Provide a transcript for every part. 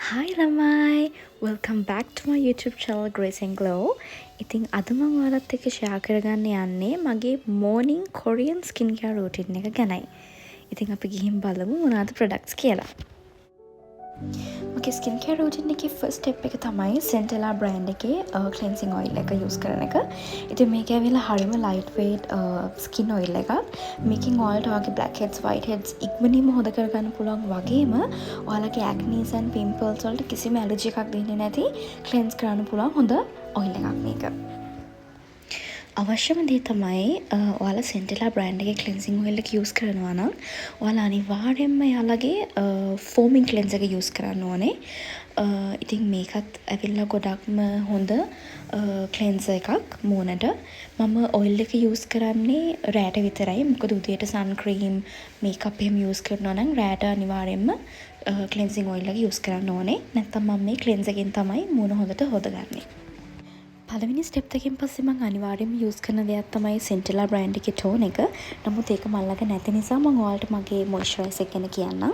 Hi ළමයි! Welcome back to my YouTube channel Grace and Glow. ඉතින් අද මම ඔයාලත් එක්ක share කරගන්න යන්නේ මගේ morning Korean skincare routine එක ගැනයි. ඉතින් අපි ගිහින් බලමු මොනවද products කියලා. මගේ skincare routine එකේ first step එක තමයි Centella brand එකේ cleansing oil එක use කරන එක. ඉතින් මේක ඇවිල්ලා හරිම lightweight skin oil එකක්. මේකෙන් ඔයාලට ඔයාගේ black heads, white heads ඉක්මනින්ම හොද කරගන්න පුළුවන් වගේම ඔයාලගේ acne and pimples වලට කිසිම allergy එකක් දෙන්නේ නැති cleanse කරන්න පුළුවන් හොඳ oil එකක් මේක. අවශ්‍යම දේ තමයි ඔයාලා Centella brand එකේ cleansing oil එක use කරනවා නම් ඔයාලා අනිවාර්යෙන්ම යාළගේ foaming cleanser එක use කරන්න ඕනේ. ඉතින් මේකත් ඇවිල්ලා ගොඩක්ම හොඳ cleanser එකක් මූණට. මම oil එක use කරන්නේ රෑට විතරයි. මොකද උදේට sun cream, makeup එහෙම use කරනවා නම් රෑට අනිවාර්යෙන්ම cleansing oil එක use කරන්න ඕනේ. නැත්නම් මම මේ cleanser එකෙන් තමයි මූණ හොඳට හොදගන්නේ. පළවෙනි ස්ටෙප් එකෙන් පස්සේ මම අනිවාර්යයෙන්ම යූස් කරන දෙයක් තමයි Centella brand එකේ ටෝන් එක. නමුත් ඒක මල් ළඟ නැති නිසා මම ඔයාලට මගේ මොයිස්චරයිසර් එක ගැන කියන්නම්.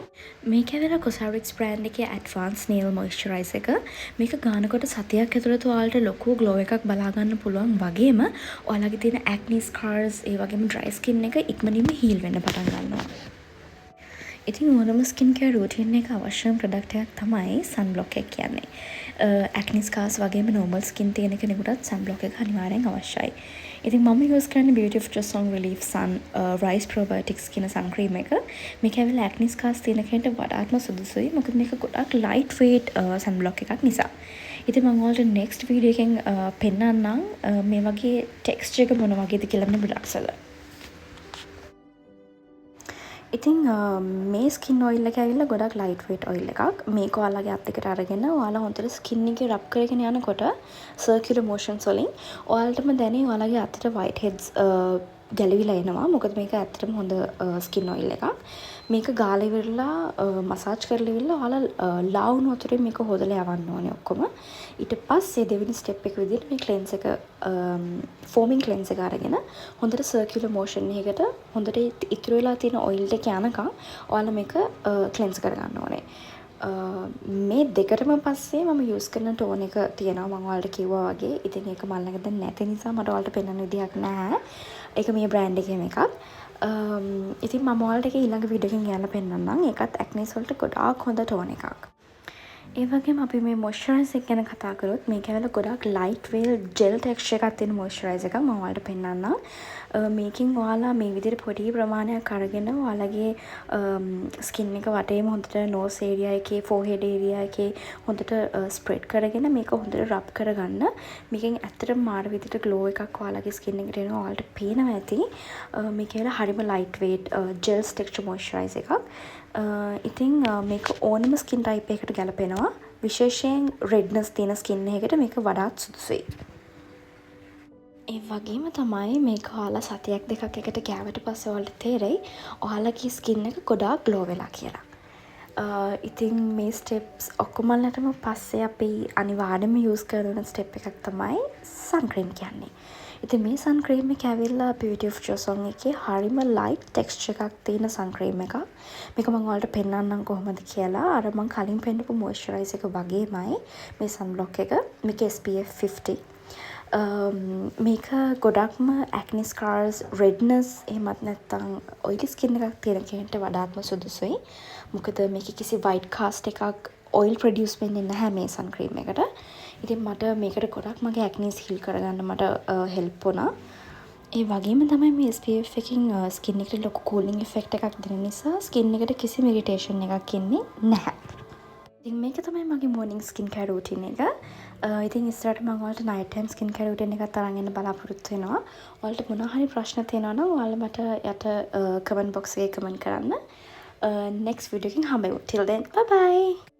මේක ඇවිල්ලා Cosrx brand එකේ advanced nail moisturizer එක. මේක ගානකොට සතියක් ඇතුළත ඔයාලට ලොකු glow එකක් බලා ගන්න පුළුවන් වගේම ඔයාලගේ තියෙන acne scars ඒ වගේම dry skin එක ඉක්මනින්ම heal වෙන්න පටන් ගන්නවා. ඉතින් ඕනම skincare routine එක අවශ්‍යම product එකක් තමයි sunblock එක කියන්නේ. acne scars වගේම normal skin තියෙන කෙනෙකුටත් sunblock එක අනිවාර්යෙන් අවශ්‍යයි. ඉතින් මම use කරන්නේ Beauty of Joseon Relief Sun Rice Probiotics කියන sun cream එක. මේක ඇවිල්ලා acne scars තියෙන කෙනෙක්ට වඩාත්ම සුදුසුයි. මොකද මේක ගොඩක් light weight sunblock එකක් නිසා. ඉතින් මම ඔයාලට next video එකෙන් පෙන්නන්නම් මේ වගේ texture එක මොන වගේද කියලා මේ products වල. ඉතින් මේ ස්කින් ඔයිල් එක ඇවිල්ලා ගොඩක් ලයිට් වේට් ඔයිල් එකක්. මේක ඔයාලගේ අත් එකට අරගෙන ඔයාලා හොඳට ස්කින් එකේ රබ් කරගෙන යනකොට සර්කියුලර් මොෂන්ස් වලින් ඔයාලටම දැනේ ඔයාලගේ අතට white heads ගැලවිලා එනවා. මොකද මේක ඇත්තටම හොඳ ස්කින් ඔයිල් එකක්. මේක ගාලා ඉවරලා මසාජ් කරලා ඉවරලා ඔයාලා ලාවුණු වතුරෙන් මේක හොදලා යවන්න ඕනේ ඔක්කොම. ඊට පස්සේ දෙවෙනි ස්ටෙප් එක විදිහට මේ ක්ලෙන්ස් එක ෆෝමින් ක්ලෙන්ස් එක අරගෙන හොඳට සර්කියුලර් මෝෂන් එකකට හොඳට ඉතුරු වෙලා තියෙන ඔයිල් එක යනකම් ඔයාලා මේක ක්ලෙන්ස් කරගන්න ඕනේ. මේ දෙකටම පස්සේ මම යූස් කරන ටෝන් එක තියෙනවා මම ඔයාලට කිව්වා වගේ. ඉතින් ඒක මල් ළඟ දැන් නැති නිසා මට ඔයාලට පෙන්වන්න විදියක් නැහැ. ඒක මේ බ්‍රෑන්ඩ් එකේම එකක්. ඉතින් මම ඔයාලට ඒක ඊළඟ වීඩියෝ එකකින් යන්න පෙන්නන්නම්. ඒකත් ඇක්නිස් වලට ගොඩාක් හොඳ ටෝන් එකක්. ඒ වගේම අපි මේ මොයිස්චරයිසර් එක ගැන කතා කරොත් මේක ඇවිල්ලා ගොඩාක් ලයිට් වේල් ජෙල් ටෙක්ස්චර් එකක් තියෙන මොයිස්චරයිසර් එකක් මම ඔයාලට පෙන්නන්නම්. මේකෙන් ඔයාලා මේ විදිහට පොඩි ප්‍රමාණයක් අරගෙන ඔයාලගේ ස්කින් එක වටේම හොඳට නෝස් ඒරියා එකේ ෆෝහෙඩ් ඒරියා එකේ හොඳට ස්ප්‍රෙඩ් කරගෙන මේක හොඳට රබ් කරගන්න. මේකෙන් ඇත්තටම මාර විදිහට ග්ලෝ එකක් ඔයාලගේ ස්කින් එකට එනවා. ඔයාලට පේනවා ඇති. මේක ඇවිල්ලා හරිම light weight gel texture moisturiser එකක්. ඉතින් මේක ඕනම ස්කින් ටයිප් එකකට ගැලපෙනවා. විශේෂයෙන් රෙඩ්නස් තියෙන ස්කින් එකකට මේක වඩාත් සුදුසුයි. ඒ වගේම තමයි මේක ඔයාලා සතියක් දෙකක් එකට ගෑවට පස්සේ ඔයාලට තේරෙයි ඔයාලගේ ස්කින් එක ගොඩාක් ග්ලෝ වෙලා කියලා. ඉතින් මේ ස්ටෙප්ස් ඔක්කොමලටම පස්සේ අපි අනිවාර්යයෙන්ම යූස් කරන ස්ටෙප් එකක් තමයි sun cream කියන්නේ. ඉතින් මේ sun cream එක ඇවිල්ලා Beauty of Joseon එකේ හරිම light texture එකක් තියෙන sun cream එකක්. මේක මම ඔයාලට පෙන්නන්නම් කොහොමද කියලා. අර මම කලින් පෙන්නපු moisturizer එක වගේමයි මේ sunblock එක. මේක SPF 50. මේක ගොඩක්ම acne scars, redness එහෙමත් නැත්නම් oily skin එකක් තියෙන කෙනෙක්ට වඩාත්ම සුදුසුයි. මොකද මේකේ කිසි white cast එකක් oil produce වෙන්නේ නැහැ මේ sun cream එකට. ඉතින් මට මේකට ගොඩක් මගේ acnes heal කරගන්න මට help වුණා. ඒ වගේම තමයි මේ SPF එකකින් skin එකට ලොකු cooling effect එකක් දෙන නිසා skin එකට කිසිම irritation එකක් එන්නේ නැහැ. ඉතින් මේක තමයි මගේ morning skincare routine එක. ඉතින් ඉස්සරහට මම ඔයාලට night time skincare routine එකක් අරන් එන්න බලාපොරොත්තු වෙනවා. ඔයාලට මොනවා හරි ප්‍රශ්න තියෙනවා නම් ඔයාලා මට යට comment box එකේ comment කරන්න. next video එකකින් හම්බෙමු. Till then, bye bye.